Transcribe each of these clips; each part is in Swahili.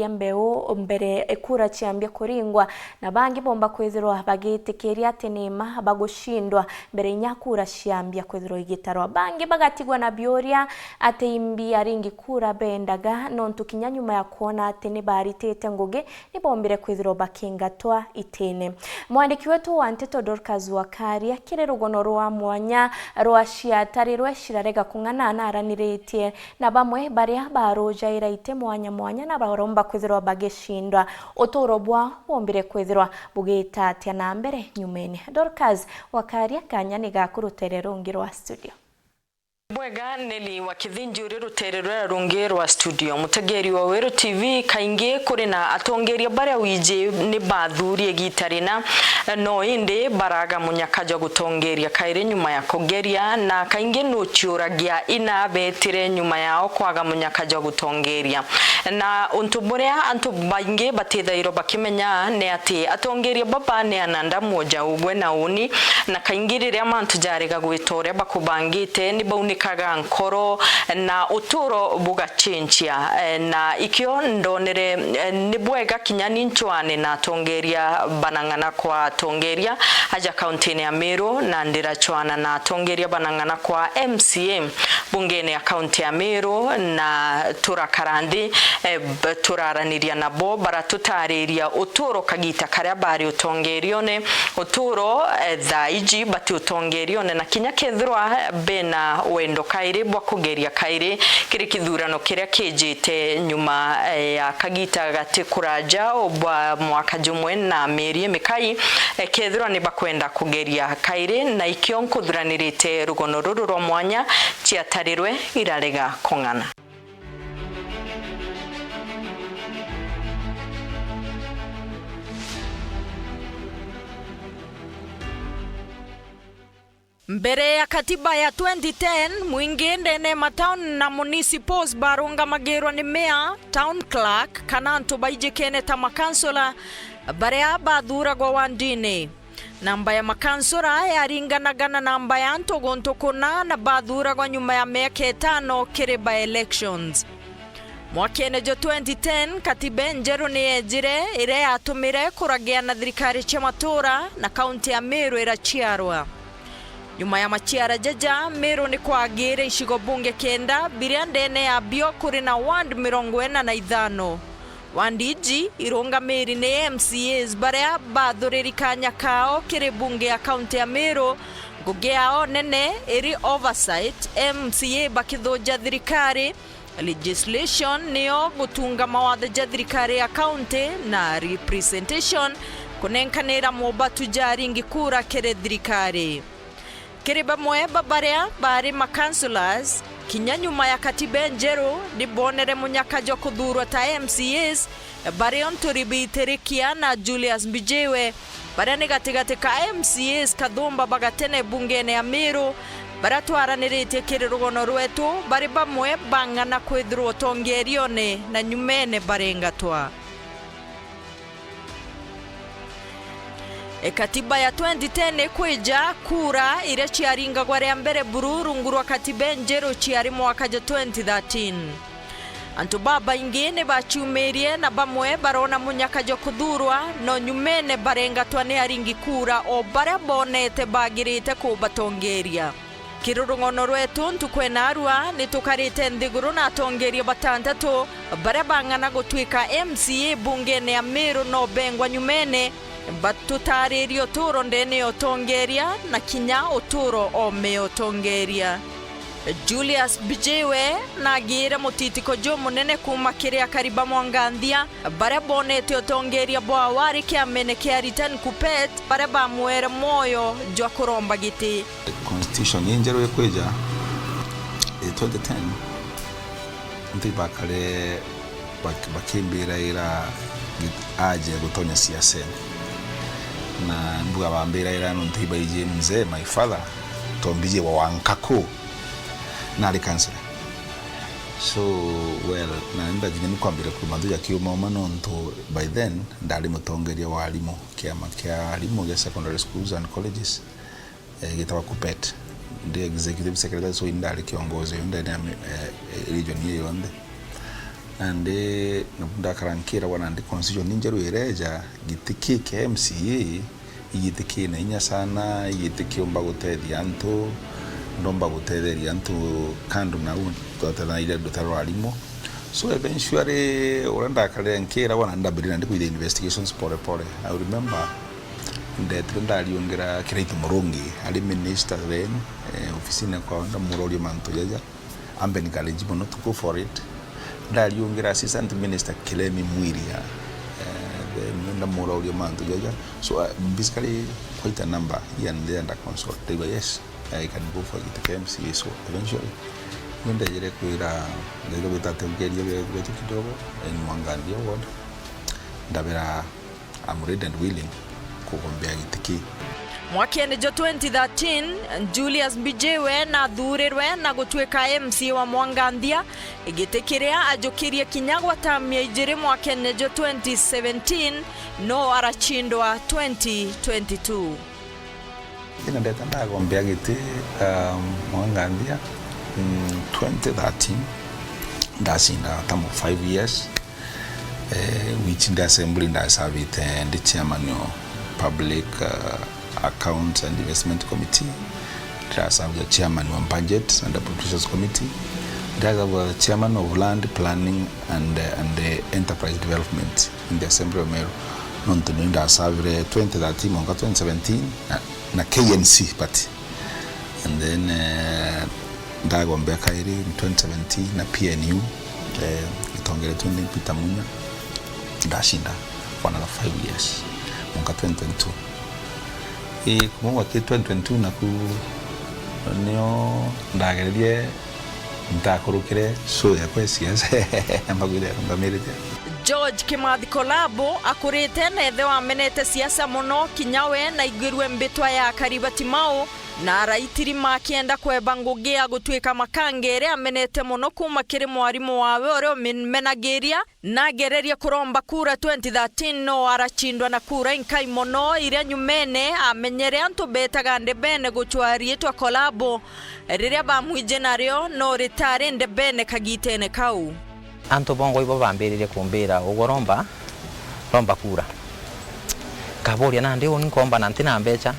mbeu mbere ekura chiambia kuringwa na bangi bomba kwethirwa bagitekeria tenema bagushindwa mbere nyakura chiambia kwethirwa igitarwa bangi bagatigwa na bioria ate imbi aringi kura bendaga nontu kinya nyuma ya kuona ate ni baritete ngugi ni bombire kwethirwa bakingatwa itene. Mwandiki wetu wa Nteto Dorcas Wakaria kire rugono rwa mwanya rwa Ciatarîrwe Ciarega Kûng'Ana araniritie na bamwe baria baroja iraite mwanya na baromba kwethirwa bagishindwa uturo bwa bombire kwethirwa bugita atia na mbere nyumene. Dorcas Wakaria kanya ni gakurutere rungi rwa studio. Bwega neli wakithinjuri rutererwa rungi rwa studio mutegeri wa Weru TV kaingi kuri na atongeria baria wije ni bathurie gitarina no inde baraga munyakaja gutongeria kaire nyuma ya kogeria na kaingi no ciuragia ina betire nyuma yao kwaga munyakaja gutongeria na untuburia antu baingi batithairo bakimenya ne ati atongeria baba ne ananda moja ugwe na uni na kaingi riria mantu jarega gwitoria bakubangite ni bauni kaga NKORO na uturo bugachinchia na ikio ndonere ni bwega kinyani nchwane na tongeria banangana kwa tongeria haja kaunti ya Meru na ndira chwana na tongeria banangana kwa MCM bungene ya kaunti ya Meru na turakarandi turaraniria nabo baratutariria uturo kagita karia bari utongerione uturo thaiji bati utongerione na kinya kethirwa bena wendo kaire bwa kugeria kaire kiri kithurano kiria kijite nyuma ya kagita gati kuraja obwa mwaka jumwe na meri mikai kethirwa ni bakwenda kugeria kaire na ikio nkuthuranirite rugono ruru rwa mwanya Ciatarîrwe irarega Kûng'Ana. Mbere ya katiba ya 2010, mwingi ndene matown na municipals barunga magirwa ni mayor, town clerk, kana antu baijikene ta makansula baria bathura gwa wandini. Namba ya makansura yaringanaga na namba ya antu gontokuna na bathura gwa nyuma ya miaka 5 kiri by elections. Mwakene jo 2010 katiba njeru ni ejire ire atumire kuragia na thirikari cia matura na kaunti ya Meru irachiarwa. Nyuma ya machiara jaja Meru ni kwagire ishigo bunge kenda biria ndene ya bio kuri na ward 45 wandi iji irunga meri ni MCAs baria bathuriri kanya kao kiri bunge ya kaunti ya Meru ngugi yao nene iri oversight MCA bakithoja thirikari legislation niyo gutunga mawatho ja thirikari ya kaunti na representation kunenkanira mobatu jaringi kura kiri thirikari. Kiriba mweba baria bari makansulas kinya nyuma ya katiba njeru ni bonere munyakajo kuthurwa ta MCAs bari onturibitirikia na Julius Mbijewe baria ni gatigati ka MCAs kathumba bagatene bungene ya Meru baria twaraniritie kiri rugono rwetu bari bamwe bang'ana kwithirwo tongerione na nyumene barengatwa. Katiba ya 2010 kwija kura ire chiaringa gwa mbere bururu ngurwa katiba njeru chiari mwaka 2013. Antu baba ingine bachumerie na bamwe barona munyakajo kuthurwa no nyumene barengatwa ni aringi kura o baria bonete bagirite kubatongeria. Kirurungono rwetu ntukwena arua ni tukarite nthiguru na atongeria batantatu baria bang'ana gutwika MCA bungene ya Meru no bengwa nyumene batutaririo turo ndene otongeria na kinya uturo ome otongeria. Julius Mbijewe na gira mutitiko jo munene kuma kiria kariba mwanganthia baria bonete otongeria bwa wari kia mene kia return kupet baria bamwere moyo jwa kuromba giti. Constitution yenjero yekweja 2010 ndi bakale bakimbira ira aje gutonya siasa na mbuga bambira ira no ntiba ije mzee my father tombije wa wankako na ali council so well na nda jini kwambira ku madhu ya kiuma mano nto by then ndali mutongeria wa alimu kiama kia alimu ya secondary schools and colleges gitawa kupet the executive secretary so ndali kiongozi ndani ya region hiyo yonde nande ndakarankira wana ndi constitution ninjeru ireja gitiki ke MCA igitiki na inya sana igitiki umba gutethia antu ndomba gutetheria antu kando na tutana ile dotaro alimo so eventually urenda karankira wana ndabirina ndi with investigations pole I remember ndaliongera Kiraitu Murungi ali minister then ofisini kwa ndamurori manto jaja ambe nikalejibo not to go for it ndaliongera assistant minister Kilemi Mwiria then ndamurori manto jaja so basically quite a number here and there and consult they were yes I can go for it KMC so eventually ndajere kuira ndero bitategeria betu kidogo en Mwangandia ward ndabera I'm ready and willing kugombea gitiki mwakene jo 2013 Julius Mbijewe na thurirwe na gutwika MC wa Mwangandia igitikiria ajukiria kinyagwa tamia ijiri mwakene jo 2017 no arachindwa 2022 ina ndeta ndagombea giti Mwangandia 2013 ndasinda tamu 5 years which in the assembly nda serve it and the chairman public accounts and investment committee, as the chairman of budget and the appropriations committee, as the chairman of land planning and the enterprise development in the assembly of Meru. Non to know that serve 2013 monga 2017 na KNC party, and then Dagombe Kairi in 2017 na PNU itongere tundi Peter Munya ndashinda for another 5 years mwaka 2022 kumwa ke 2022 naku nio ndagererie ndakorukire so ya kwesias ambagire ngamerete George Kimathi Kolabo akurite nethe wa menete siasa muno kinyawe na igirwe mbitwa ya Karibati Mao na raitiri makienda kweba ngugi ya gutwika makangere amenete muno kuma kiri mwarimu wawe oreo menageria na gereria kuromba kura 2013 no arachindwa na kura inkai muno iria nyumene amenyere antu betaga ndebene guchwari etwa Kolabo riria bamwije nario no ritare ndebene kagitene kau anto bongo ibo bambirire kumbira ugoromba kura kaboria na ndio ninkomba na ntina mbecha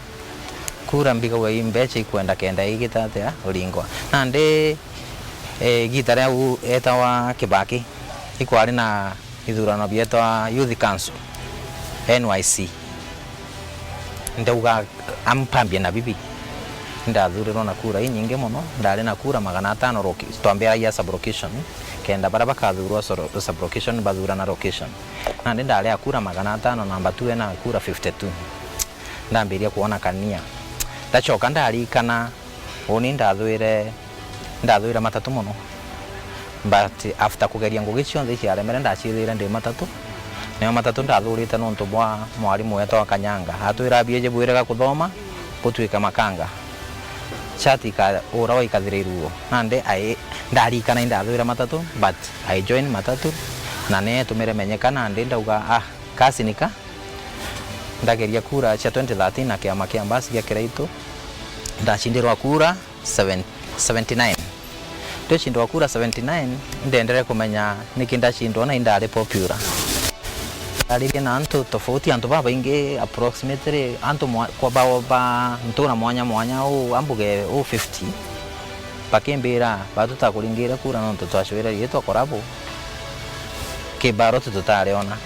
kura mbiga we imbecha ikwenda kenda igitate ulingwa na ndi gitare au etawa Kibaki ikwari na ithurano bietwa youth council NYC ndauga ampambia na bibi ndathuriro na kura inyinge muno ndari na kura 500 twambia ya sublocation kenda bara bakathurwa sublocation bathura na location na ndari akura 500 namba 2 na kura 52 ndambiria kuona kania ndachoka ndarikana oni ndathwire matatu muno but after kugeria ngugi cionthe ciaremere ndacithire ndi matatu neo matatu ndathurite nontu bwa mwarimu wetwa Kanyanga atwira bieje bwirega kuthoma gutwika makanga chati ka ora ikathiriruo nande ai ndarikana ndathwira matatu but I join matatu na ne tumere menyekana ndi ndauga kasinika ndageria kura cha 2013 na kiama kia mbasi ya Kiraitu ndachindirwa kura 79 ndachindwa kura 79 ndendere kumenya nikindachindwa na indare popular aliria na antu tofauti antu baba inge approximately antu kwa baba ntuna mwanya o ambuge o 50 pakembera batuta kulingira kura nonto twashwera yeto korabo ke baro tutaleona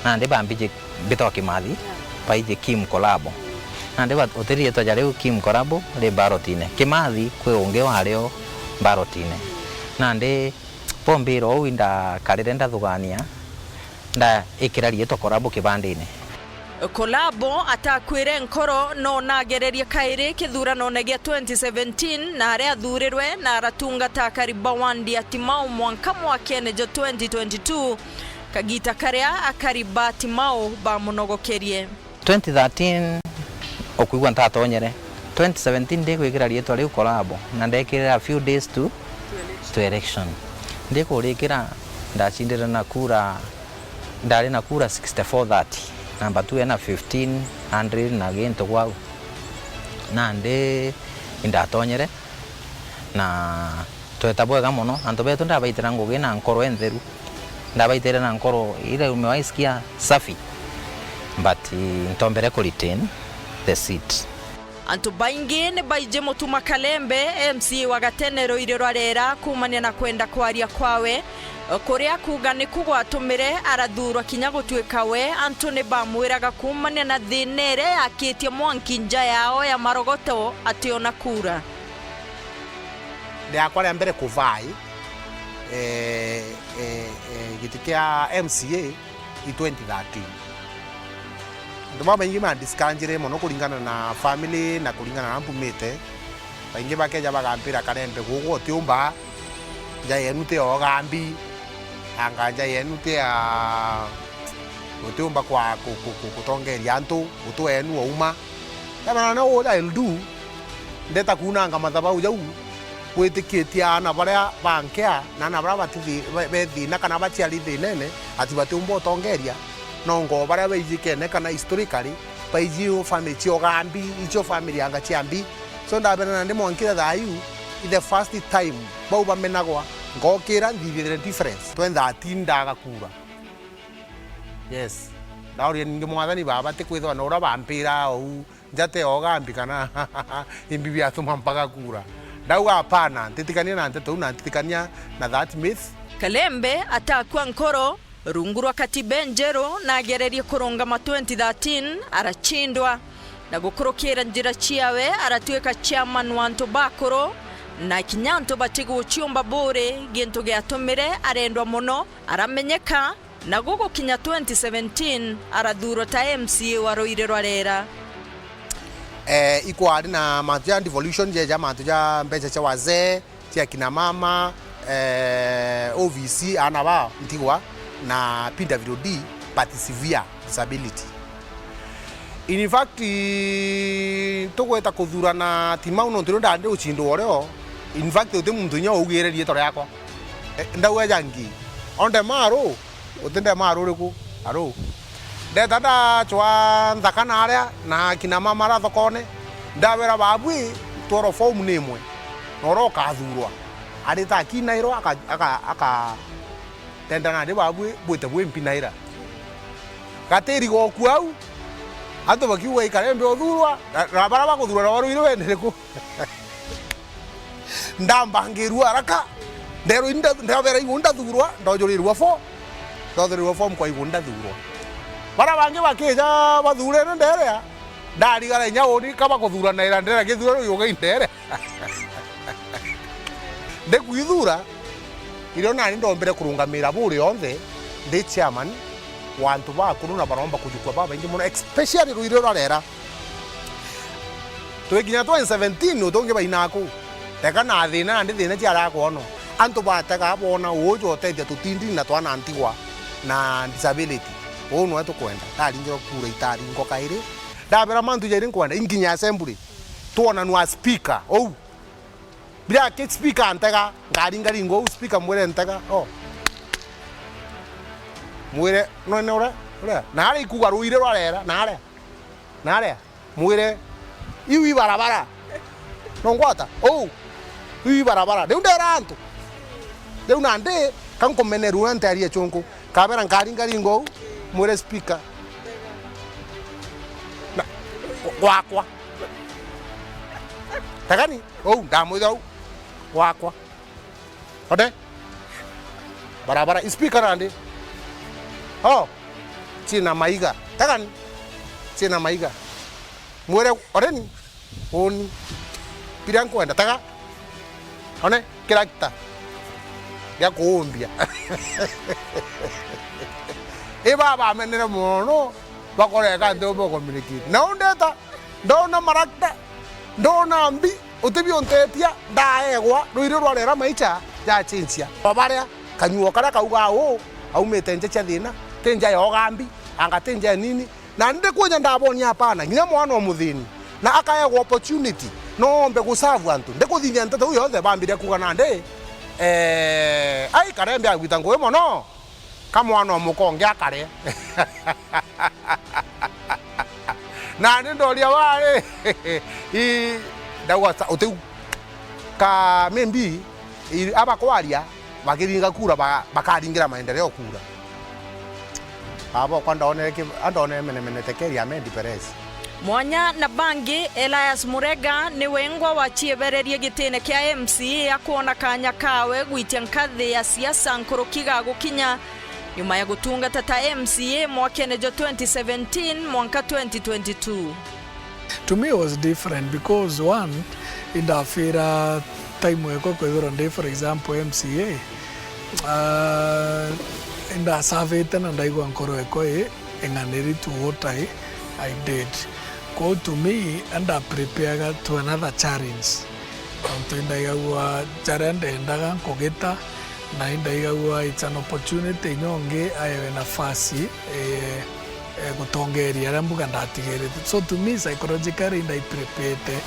na ndi bambije bito Kimathi paije Kim Kolabo na ndi oteri yeto jare Kim Kolabo le barotine Kimathi kwe onge wareo barotine na ndi pombiro winda karenda thugania nda ikirari yeto Kolabo kibandine Kolabo atakwire NKORO no nagereria kaire kithurano na gia 2017 na aria thurirwe na aratunga takariba wandi atimao mwanka mwakene jo 2022 kagita karia akariba timao ba munogokerie 2013 okuigwa ntatonyere 2017 ndikwigira rietwa riu Kolabo na ndekirira a few days to election ndikurikira ndachindira na kura ndari na kura 6430 namba 2 na 1500 na gento kwao na ndi indatonyere na twetabwega muno antu betu ndabaitira ngugi na NKORO entheru ndabaitere na NKORO ile umewaisikia safi, but ntombere ku retain the seat. Antu baingi ni baije Mutuma Kalembe MC wa Gatenero irero arera kumania na kwenda kwaria kwawe kuria kuga ni kugwatumire arathurwa kinya gutwikawe antu ni bamwiraga kumania na thinere akitie mwankinja yao ya marogoto ationa kura ndia kware mbere kuvai gitikia MCA i 2013 nduma baingi mandiskanjire mono kuringana na family na kuringana na mpumite baingi bakeja bagampira Kalembe gugu tiumba ja yenute ogambi anga ja yenute a utiumba kwa kutongeria antu utu enu ouma kama na oda eldu ndeta kunanga mathabau jau kwitikitia na baria bankea na baria batithi bethi na kana bachiari thinene ati batiumba utongeria nongo baria beijikene kana historically baiji family chiogambi icho family anga chiambi so ndabena ndi monkira thayu the first time bau bamenagwa ngokira ndithire difference 2013 ndaga kura yes ndauri ninge mwathani baba tikwithwa na ura bampira au njate ogambi kana imbibi atuma mpaka kura ndau hapana titikania na nteto na titikania na that myth. Kalembe atakwa NKORO rungurwa katibe njero na agererie kurunga ma 2013 arachindwa na gukurukira njira ciawe aratweka chairman wa Ntubakoro na kinyanto batigu chiomba bore gintu giatumire arendwa muno aramenyeka na gugu kinya 2017 arathuro ta MCA wa Roirero arera ikwari na matuja devolution je matuja mbecha cha wazee tia kina mama OVC anaba ntigwa na PWD but severe disability. In fact togweta kuthura na timauno ntiro ndande uchindo oreo in fact uti muntu nya ugire rietoro yakwa ndawe jangi onde maro utende maro riku aro ndeta da chwa ndakana aria na kina mama ra thokone ndawera babwi toro form nemwe noro kathurwa arita kinairo aka tendana de babwi bwete bwe mpinaira gateri goku au ato bakiwa Kalembe othurwa rabara bakuthurwa na waru ire ndeku ndambangirwa araka ndero inda ndabera igunda thurwa ndojorirwa fo ndojorirwa fo mkwa igunda thurwa bara bangi bakeja bathure nderea ndari gara nyaoni kaba kuthura na ira ndera githura yoga indere ndekuithura iro nani ndombere kurungamira buri onthe ndi chairman wa Ntubakoro na baromba kujukwa baba ingi muno especially Roirero arera twekinya 2017 utonge bainako teka na thina ndi thina ciara kono antu bataka bona ujo teithia tutindi na twana antigwa na disability ono eto kwenda tari ngiro kura itari ngoka ire ndabera mantu jeri kwenda inginya assembly tuona nwa speaker oh bila ke speaker antega ngari ngari ngo speaker mwere ntega oh mwere no ne ora na ari kuga Roirero arera na are mwere iwi barabara no ngwata oh iwi barabara de undera antu de unande kan komeneru antari echonko kabera ngari ngari ngo mwere speaker na wakwa tagani oh ndamwidau wakwa ode barabara speaker ande oh china maiga tagani china maiga mwere oreni oni piran kwenda taga one kirakta ya kuombia baba menere mono bakore ka ndobo communicate na ondeta ndona marakta ndona ambi utibi ontetia ndaegwa Roirero arera maicha ya chinsia babaria kanyuo kara kauga o aumete nje cha thina tenja yogambi anga tenja nini na ndi kuja ndabonia hapana nginya mwana wa muthini na akaegwa opportunity no mbe gusavu antu ndikuthinya ntete uyo othe bambire kugana ndi ai Kalembe agwita ngwe mono kama mwana wa mukonge akare na ndoria wale i dawa utu ka membi aba kwaria bakiringa kura bakaringira maendeleo kura abo kwa ndone mene tekeria mendi perezi mwanya na bangi Elias Murega ni wengwa wachiebererie gitene kia MCA akuona kanya kawe gwitia nkathi ya siasa nkorokiga gukinya nyuma ya gutunga tata MCA mwakenejo 2017 mwanka 2022. To me it was different because one in the fira time weko kwethora nde for example MCA in the survey tena ndaigwa nkoro eko enganeri to what I did. Go to me and I prepare to another challenge. Ndaigawa challenge ndaga kogeta na ndaigawa it's an opportunity nyonge ayewe nafasi gutongeria rambuga ndatigerete. So to me psychologically I prepared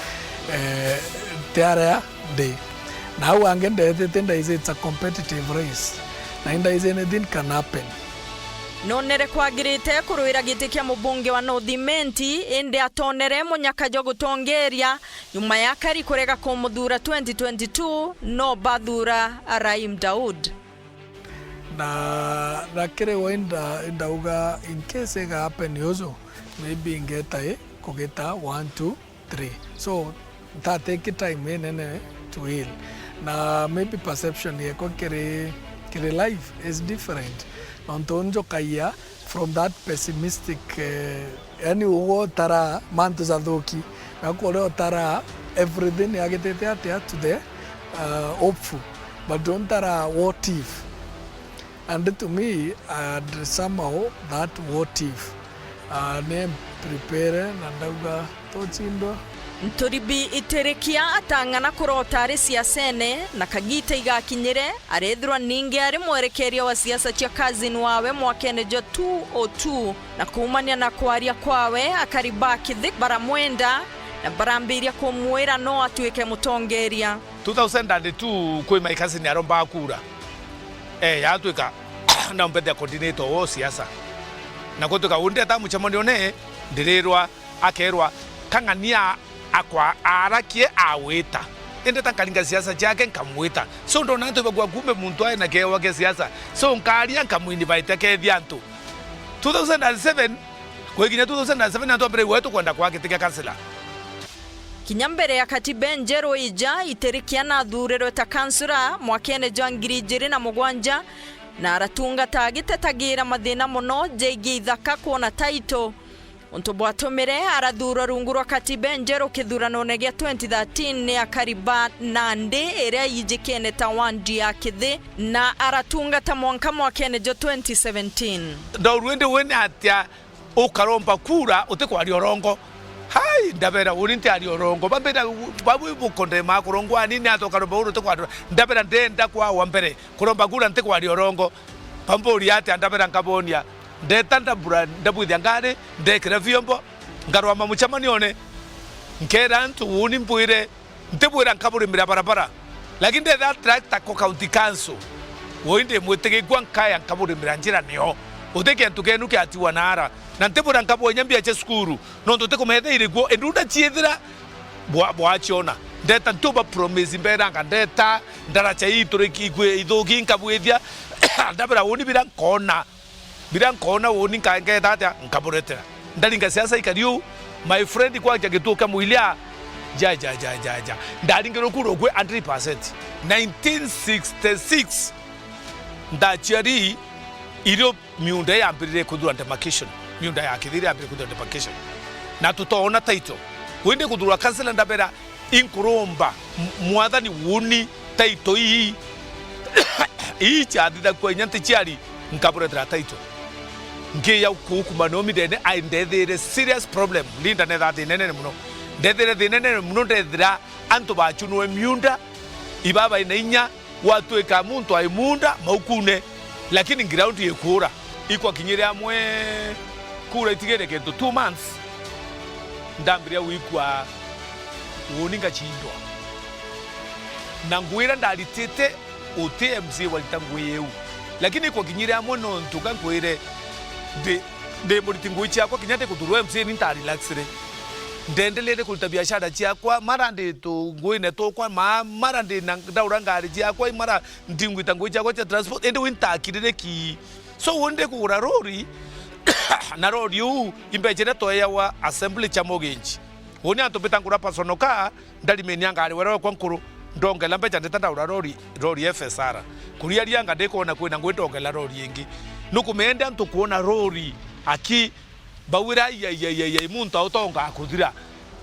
there day. Now again it's a competitive race. Na anything can happen. Nonere kwagirite kuruira giti kia mubunge wa North Menti inde atonere munyakajo gutongeria nyuma ya kari kurega kumuthura 2022 no bathura Araim Daud. Na kere wenda ndauga in case ega happen yozo maybe ingeta kugeta 1 2 3 so that take time nene to heal na maybe perception yeko kere life is different. Antonjo kaya from that pessimistic yani ugo tara manto zadoki nakole tara everything yagetete atia to the hopeful but don't tara what if, and to me somehow that what if name prepare nandaga tochindwa Nturibi iterekia atangana kurotari siasene na kagite igakinyire arethirwa ninge ari mwerekeria wa siasa cia KAZIINDWA mwakenejo 202 na kuumania na kwaria kwawe akaribaki thik baramwenda na barambiria kumwira no atuike mutongeria 2002 kwi maikazini aromba kura yatuika na mpete coordinator wo siasa na kutuka unde ta muchamoni ne ndirirwa akerwa kangania akwa arakie aweta ende tankalinga siasa chake nkamwita so ndo nanto bagwa kumbe muntu aye na kewa ke siasa so nkalia nkamuinvite ke dianto 2007 kweginya 2007 nanto bre wetu kwenda kwake tika kansela kinyambere ya katibe njero ija iterikiana thurero ta kansura mwakene jangiri jiri na mugwanja na aratunga tagite tagira mathina muno jegi ithaka kuona taito Unto bwatomere arathura rungurwa katibe njero kithurano negia 2013 ni akariba nande ere yijikene ta wandi ya kithi na aratunga ta mwanka mwakenejo 2017 ndawrwende wene atia ukaromba kura utekwari orongo hai ndabera urinti ari orongo bambeda babu bukonde makurongwa nini atokaromba utekwari ndabera ndenda kwa wambere kuromba kura ntekwari orongo pambori ati ndabera ngabonia ndetanda bura ndabwithia ngari ndekira vyombo ngarwa mamuchamani one nkera ntu uni mbwire ntebwira nkaburimira barabara lakini that tractor ko county council woinde mwetege kwa nkaya nkaburimira njira niyo uteke ntukenu ke atiwa nara na ntebwira nkabwonya mbia che skuru no ntoteko methe iriguo enduda chiethira bwa chiona ndeta ntuba promise mbera ngandeta ndaracha ituriki igwe ithoki nkabwithia ndabira uni bira nkona bila nkona woni nkange tata nkaburetera ndalinga siasa ikariu my friend kwa jagituka muilia ja ndalingero kurogwe 100% 1966 ndachari ilo miunda ya ambire kudura demarcation miunda ya kidiri ambire kudura demarcation na tutaona taito wende kudura kansela ndabera inkuromba mwathani woni taito hii chadida kwa nyante chiari nkaburetera taito nge ya kukuma nomi dene ai ndethere serious problem linda ne that nene muno ndethere nene muno ndethira antu bachunwe miunda ibaba inainya watu eka muntu ai munda maukune lakini ground yekura ikwa kinyire amwe kura itigere kento 2 months ndambiria wikwa woninga chindwa na ngwira ndalitete OTMC walitangweu lakini kwa kinyire amwe no ntuka ngwire de muritingu ichi akwa kinyate kudurwa MC ni ntari relaxire ndendelete kuruta biashara ciakwa mara ndi tungwine tukwa mara ndi ndaura ngari ciakwa mara ndingwita ngui ciakwa cia transport ende wintakirire ki so wonde kugura rori na rori u imbechere toya wa assembly cha mogenji woni antopita ngura personal car ndalimenia ngari werewe kwa nkuru ndongela mbecha ndaura rori FSR kuria rianga ndikona kwina ngwitongela rori ingi nukumende antu kuona rori aki bawira ya muntu autonga akuthira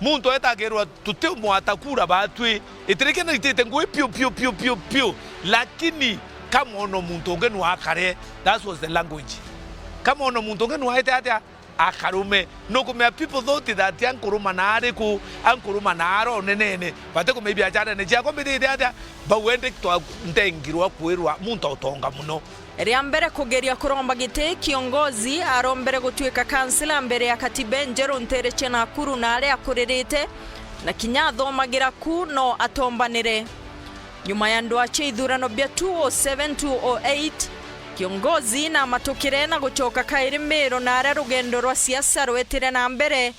muntu etagerwa tutemwa atakura batwe itirike na itete ngwe pio lakini kama ono muntu ngenu akare that was the language kama ono muntu ngenu aita akarume nukumea people thought that yankuruma nare ku ankuruma naro nenene bateko maybe ajara ne jako mbide ata bawende to ndengirwa kwirwa muntu autonga muno ria mbere kugeria kuromba gite kiongozi arombere gutwika kansila mbere ya katibe Njeru Ntereche Nakuru na aria akuririte na kinyathomagera ku no atombanire nyuma ya ndwa cha ithurano bia 2007-2008 kiongozi na matukire na gucoka kairi mero na aria rugendo rwa siasa rwetire na mbere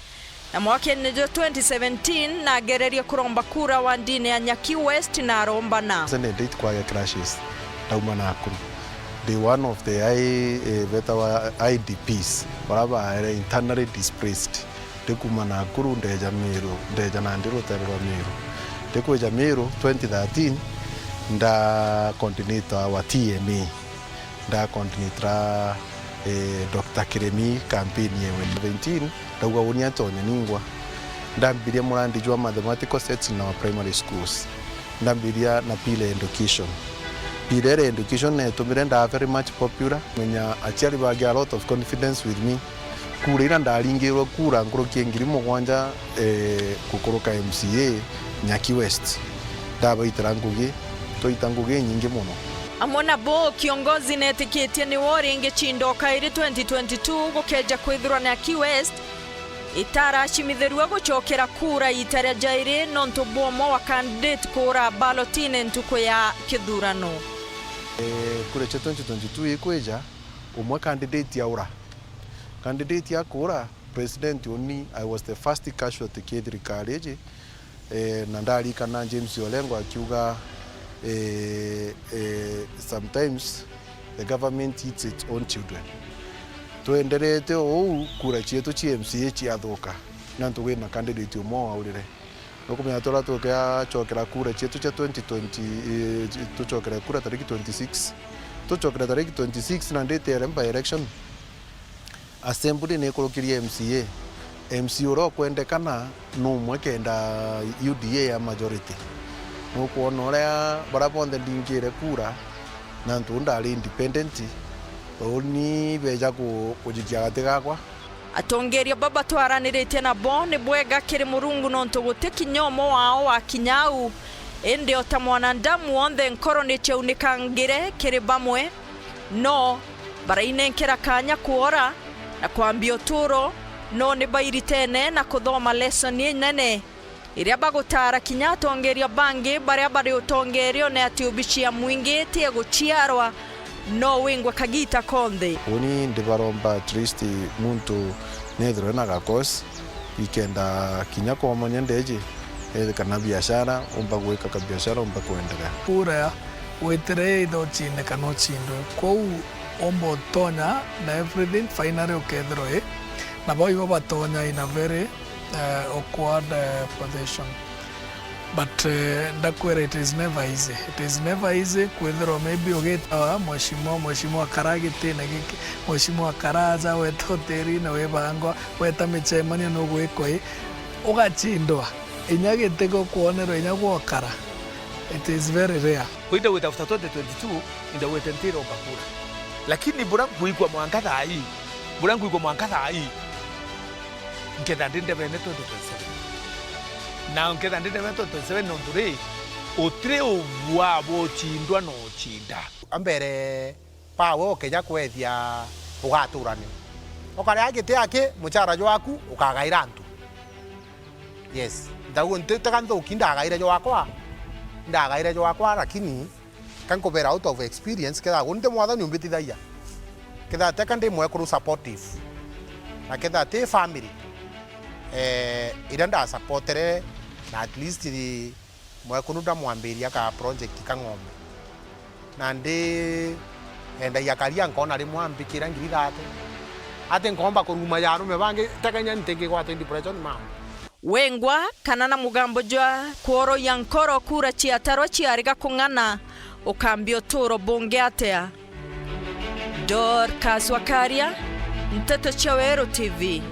na mwaka 2017 na gereria kuromba kura wa ndini ya Nyaki West na arombana date kwa crashes tauma Nakuru. The one of the IDPs, whatever internally displaced. Tekuma Nakuru ndeja na ndiro terwa Meru. Tekuja Meru 2013 nda coordinator wa TMA. Nda coordinator Dr. Kiremi campaign yewe 17 ndauga woni Antonio Ningwa. Ndambiria murandi jwa mathematical sets in our primary schools. Ndambiria na pile education. Pirere education are very much popular. Menya Ciatarîrwe get a lot of confidence with me. Kurira ndaringirwa kura ngorokie ngiri mugwanja gukoroka MCA Nyaki West. Ndabaitira ngugi toita ngugi nyingi muno. Amona bo kiongozi netikitie ni wori ingechindoka iri 2022 gukeja kwithurwa na Nyaki West itara chimithirwe guchokera kura itara jaire nonto bomo wa candidate kura balotine ntuko ya kithurano. Kura cha 2022 ikweja umwe candidate ya ura. Candidate ya kura president oni I was the first casualty kidri college na ndali kana James Olengo akiuga sometimes the government eats its own children. Tuenderete kura chietu chi MCA chiathoka na tuwina candidate umwe wa urire nokumenya tora tukea chokera kura chietu cha 2020 tuchokera kura tariki 26 tuchokera tariki 26 na ndete by election assembly ne kurukiria MCA ro kwendekana no mwe kenda UDA ya majority no kuona ria baraponde ndingire kura na ndundali independent oni beja kujikia gatega kwa atongeria baba twaranirite na bo ni bwega kiri murungu nonto gute kinyomo wao wa kinyau ende otamwana ndamu onthe NKORO ni cheunikangire kiri bamwe no baraine nkira kanya kuora na kwambia turo no ni bairitene na kuthoma lesson nene iria bagutara kinya atongeria bangi baria bari utongerio ne atiubishia mwingi tie guciarwa no wingwa kagita konde oni ndibaromba at least muntu nethro na gakos ikenda kinya kwa manyendeje kana biashara umba gweka ka biashara umba kuendelea kura wetere do chine kano chindo ko ombo tonya na everything finally okethro na boy baba tonya in a very awkward position. But it is never easy. It is never easy kwethero maybe ogeta mweshimwa karagite na giki mweshimwa karaza wetoteri na webangwa weta michemania no gwekoi ogachindwa inyagete go kuonero inyagwo kara. It is very rare. Kwenda wetafuta 2022 ndio wetentiro bakura. Lakini burangu kuikwa mwankatha hii. Burangu kuikwa mwankatha hii. Ngeda ndinde bene 2027. Na nketha ndinde bene 2027 nondure otre obwa bochindwa no chinda. Ambere pawe okeja kwethia ugaturani. Okare agite ake muchara jo waku ukagaira ntu. Yes. Ndago ntekanzo kindagaira jo wakwa. Ndagaira jo wakwa lakini kankobera out of experience ketha gunde mwathani umbitithaia. Ketha tekande mwe kuru supportive. Na ketha te family. ira nda supportere na at least mwekunuda mwambiria ka project ka ng'ombe na ndi enda yakaria nkona ri mwambikira ngiri thate ate ngomba kuruma ya rume bange takanya ntege kwa depression mama wengwa kana na mugambo jwa kuoro ya NKORO kura Ciatarîrwe Ciarega Kûng'Ana ukambio turo bunge atea Dorcas Wakaria Mteto Chawero TV.